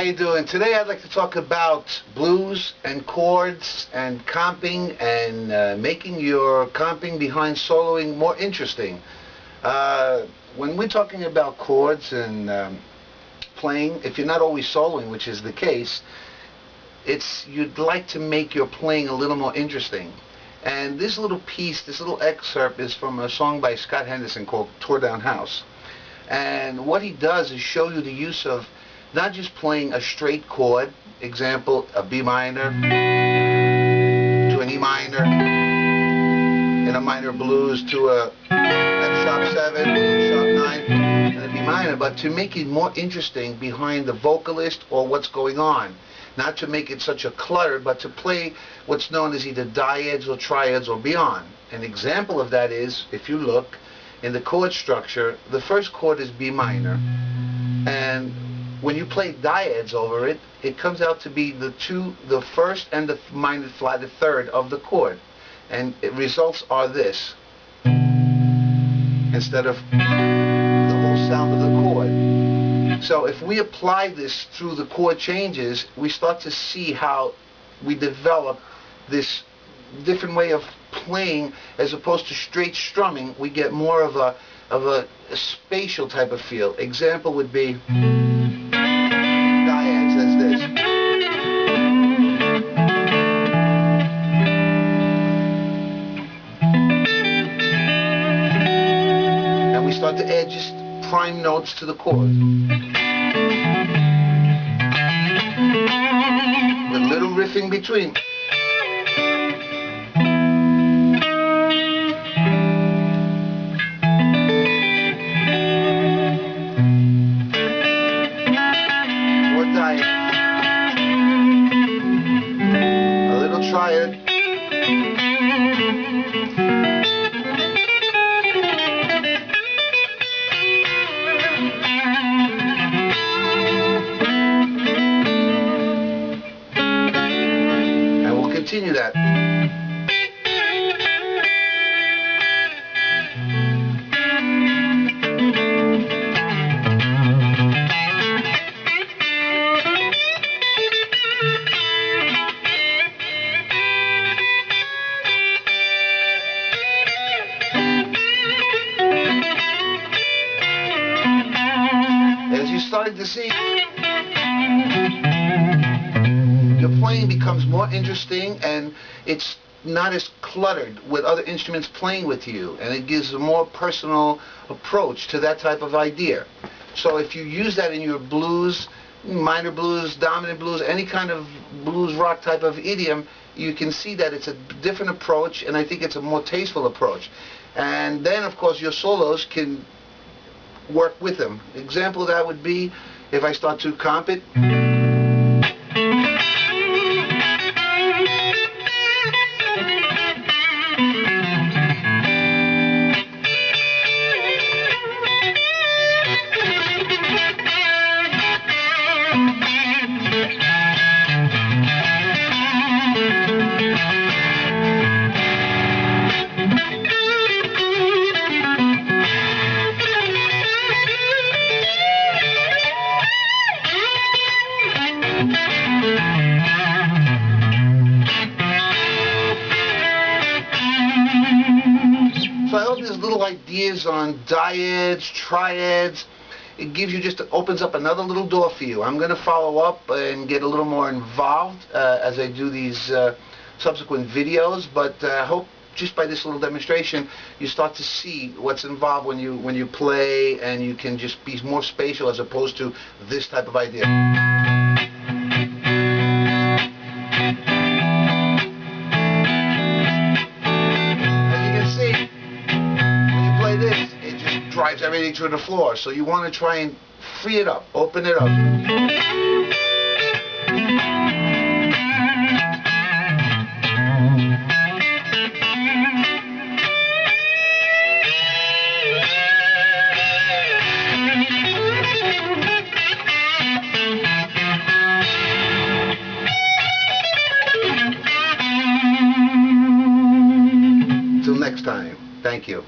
you doing? Today I'd like to talk about blues and chords and comping and making your comping behind soloing more interesting. When we're talking about chords and playing, if you're not always soloing, which is the case, you'd like to make your playing a little more interesting. And this little piece, this little excerpt is from a song by Scott Henderson called Tore Down House. And what he does is show you the use of not just playing a straight chord, example, a B minor to an E minor, in a minor blues to a F sharp 7, sharp 9, and a B minor, but to make it more interesting behind the vocalist or what's going on. Not to make it such a clutter, but to play what's known as either dyads or triads or beyond. An example of that is, if you look in the chord structure, the first chord is B minor, and when you play dyads over it, it comes out to be the first and the minor flat, the third of the chord, and results are this instead of the whole sound of the chord. So if we apply this through the chord changes, we start to see how we develop this different way of playing as opposed to straight strumming. We get more of a spatial type of feel. Example would be dyads as this. And we start to add just prime notes to the chord with little riffing between. More dyad, a little triad, continue that. As you started to see, your playing becomes more interesting, and it's not as cluttered with other instruments playing with you, and it gives a more personal approach to that type of idea. So if you use that in your blues, minor blues, dominant blues, any kind of blues rock type of idiom, you can see that it's a different approach, and I think it's a more tasteful approach. And then of course your solos can work with them. Example of that would be if I start to comp it. So I hope these little ideas on dyads, triads, it gives you opens up another little door for you. I'm going to follow up and get a little more involved as I do these subsequent videos, but I hope just by this little demonstration you start to see what's involved when you play, and you can just be more spatial as opposed to this type of idea. Drives everything to the floor, so you want to try and free it up, open it up. Till next time, thank you.